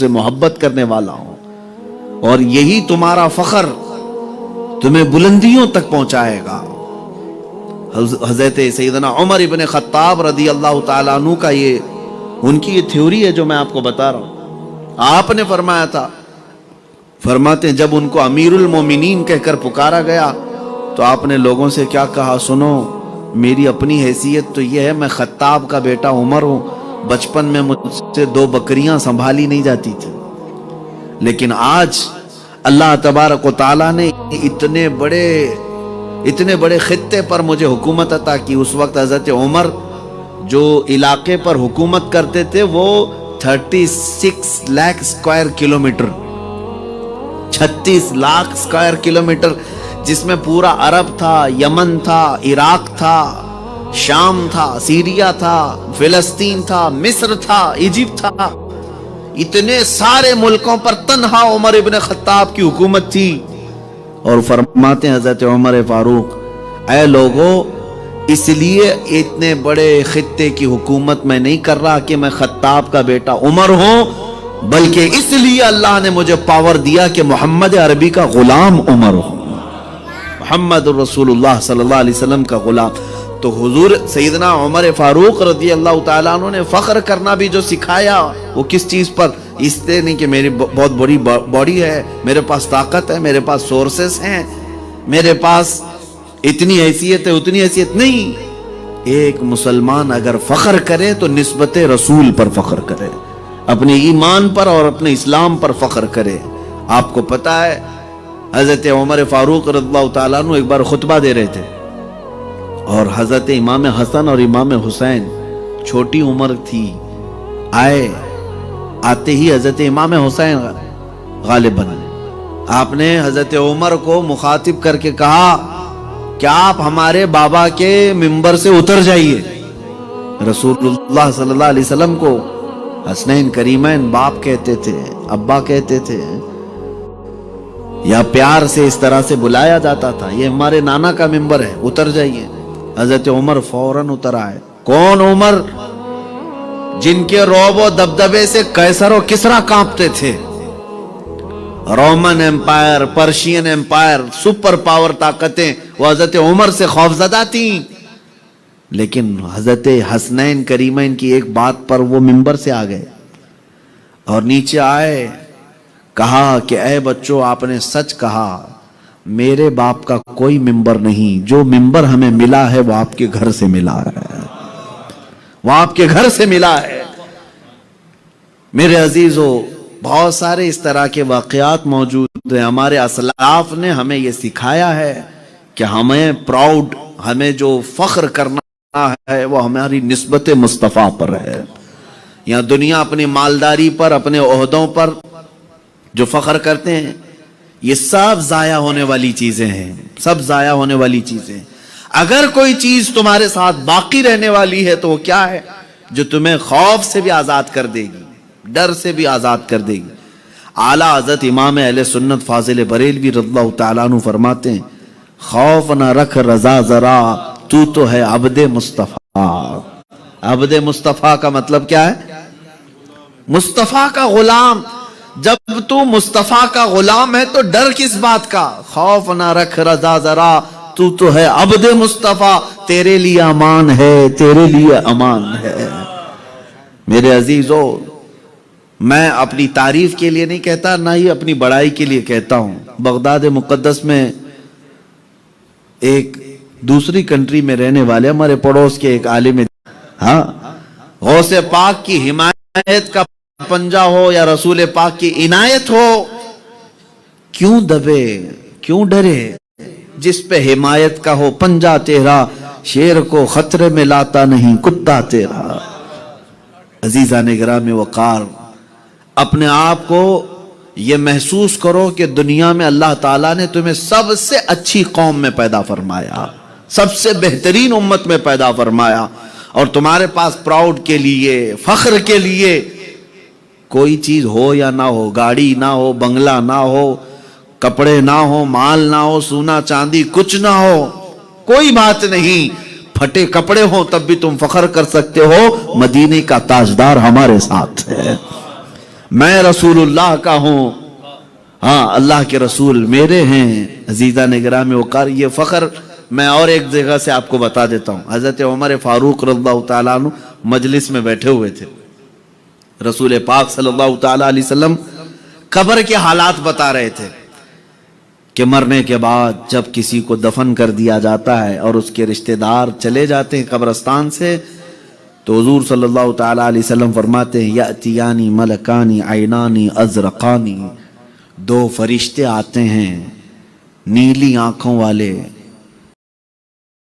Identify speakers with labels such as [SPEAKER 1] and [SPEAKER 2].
[SPEAKER 1] سے محبت کرنے والا ہوں، اور یہی تمہارا فخر تمہیں بلندیوں تک پہنچائے گا۔ حضرت سیدنا عمر ابن خطاب رضی اللہ تعالیٰ عنہ کا ان کی یہ تھیوری ہے جو میں آپ کو بتا رہا ہوں۔ آپ نے فرمایا تھا، فرماتے ہیں جب ان کو امیر المومنین کہہ کر پکارا گیا تو آپ نے لوگوں سے کیا کہا؟ سنو، میری اپنی حیثیت تو یہ ہے، میں خطاب کا بیٹا عمر ہوں، بچپن میں مجھ سے 2 بکریاں سنبھالی نہیں جاتی تھی، لیکن آج اللہ تبارک و تعالیٰ نے اتنے بڑے خطے پر مجھے حکومت عطا کی۔ اس وقت حضرت عمر جو علاقے پر حکومت کرتے تھے وہ 36 lakh square kilometre, 36 lakh square kilometre, جس میں پورا عرب تھا، یمن تھا، عراق تھا، شام تھا، سیریا تھا، فلسطین تھا، مصر تھا، ایجپٹ تھا۔ اتنے سارے ملکوں پر تنہا عمر ابن خطاب کی حکومت تھی۔ اور فرماتے ہیں حضرت عمر فاروق، اے لوگو، اس لیے اتنے بڑے خطے کی حکومت میں نہیں کر رہا کہ میں خطاب کا بیٹا عمر ہوں، بلکہ اس لیے اللہ نے مجھے پاور دیا کہ محمد عربی کا غلام عمر ہوں، محمد رسول اللہ صلی اللہ علیہ وسلم کا غلام۔ تو حضور سیدنا عمر فاروق رضی اللہ تعالیٰ عنہ نے فخر کرنا بھی جو سکھایا، وہ کس چیز پر؟ اس لیے نہیں کہ میری بہت بڑی باڈی ہے، میرے پاس طاقت ہے، میرے پاس سورسز ہیں، میرے پاس اتنی حیثیت ہے اتنی حیثیت نہیں۔ ایک مسلمان اگر فخر کرے تو نسبت رسول پر فخر کرے، اپنے ایمان پر اور اپنے اسلام پر فخر کرے۔ آپ کو پتا ہے حضرت عمر فاروق رضی اللہ تعالیٰ عنہ ایک بار خطبہ دے رہے تھے، اور حضرت امام حسن اور امام حسین چھوٹی عمر تھی، آتے ہی حضرت امام حسین غالب بنے۔ آپ نے حضرت عمر کو مخاطب کر کے کہا کہ آپ ہمارے بابا کے منبر سے اتر جائیے۔ رسول اللہ صلی اللہ علیہ وسلم کو حسنین کریمین باپ کہتے تھے، ابا کہتے تھے، یا پیار سے اس طرح سے بلایا جاتا تھا، یہ ہمارے نانا کا منبر ہے، اتر جائیے۔ حضرت عمر فوراً اتر آئے۔ کون عمر؟ جن کے رعب و دبدبے سے قیصر و کسریٰ کانپتے تھے، Roman empire, Persian empire, super power طاقتیں وہ حضرت عمر سے خوفزدہ تھیں، لیکن حضرت حسنین کریمین کی ایک بات پر وہ منبر سے آ گئے اور نیچے آئے، کہا کہ اے بچوں، آپ نے سچ کہا، میرے باپ کا کوئی منبر نہیں، جو منبر ہمیں ملا ہے وہ آپ کے گھر سے ملا ہے، وہ آپ کے گھر سے ملا ہے۔ میرے عزیزو، بہت سارے اس طرح کے واقعات موجود ہیں۔ ہمارے اسلاف نے ہمیں یہ سکھایا ہے کہ ہمیں پراؤڈ، ہمیں جو فخر کرنا ہے وہ ہماری نسبت مصطفیٰ پر ہے۔ یہاں دنیا اپنی مالداری پر، اپنے عہدوں پر جو فخر کرتے ہیں، یہ سب ضائع ہونے والی چیزیں ہیں، سب ضائع ہونے والی چیزیں۔ اگر کوئی چیز تمہارے ساتھ باقی رہنے والی ہے تو وہ کیا ہے؟ جو تمہیں خوف سے بھی آزاد کر دے گی، ڈر سے بھی آزاد کر دے گی۔ اعلیٰ حضرت امام اہل سنت فاضل بریلوی رضی اللہ تعالیٰ عنہ فرماتے ہیں، خوف نہ رکھ رضا ذرا، تو ہے عبد مصطفیٰ۔ عبد مصطفیٰ کا مطلب کیا ہے؟ مصطفیٰ کا غلام۔ جب تو مصطفیٰ کا غلام ہے تو ڈر کس بات کا؟ خوف نہ رکھ رضا ذرا، تو ہے عبد مصطفیٰ، تیرے لیے امان ہے، تیرے لیے امان ہے۔ میرے عزیزو، میں اپنی تعریف کے لیے نہیں کہتا، نہ ہی اپنی بڑائی کے لیے کہتا ہوں۔ بغداد مقدس میں ایک دوسری کنٹری میں رہنے والے ہمارے پڑوس کے ایک عالم، غوث پاک کی حمایت کا پنجہ ہو یا رسول پاک کی عنایت ہو، کیوں دبے، کیوں ڈرے؟ جس پہ حمایت کا ہو پنجہ تیرا، شیر کو خطرے میں لاتا نہیں کتا تیرا۔ عزیزان گرامی وقار، اپنے آپ کو یہ محسوس کرو کہ دنیا میں اللہ تعالیٰ نے تمہیں سب سے اچھی قوم میں پیدا فرمایا، سب سے بہترین امت میں پیدا فرمایا، اور تمہارے پاس پراؤڈ کے لیے، فخر کے لیے کوئی چیز ہو یا نہ ہو، گاڑی نہ ہو، بنگلہ نہ ہو، کپڑے نہ ہو، مال نہ ہو، سونا چاندی کچھ نہ ہو، کوئی بات نہیں، پھٹے کپڑے ہو تب بھی تم فخر کر سکتے ہو، مدینے کا تاجدار ہمارے ساتھ ہے، میں رسولullah کا ہوں، ہاں اللہ کے رسول میرے ہیں۔ عزیزان گرامی وقار، یہ فخر میں اور ایک جگہ سے آپ کو بتا دیتا ہوں۔ حضرت عمر فاروق رضی اللہ تعالیٰ عنہ مجلس میں بیٹھے ہوئے تھے، رسول پاک صلی اللہ تعالیٰ علیہ وسلم قبر کے حالات بتا رہے تھے کہ مرنے کے بعد جب کسی کو دفن کر دیا جاتا ہے اور اس کے رشتہ دار چلے جاتے ہیں قبرستان سے، تو حضور صلی اللہ تعالیٰ علیہ وسلم فرماتے ہیں یأتیانی ملکانی عینانی ازرقانی، دو فرشتے آتے ہیں نیلی آنکھوں والے،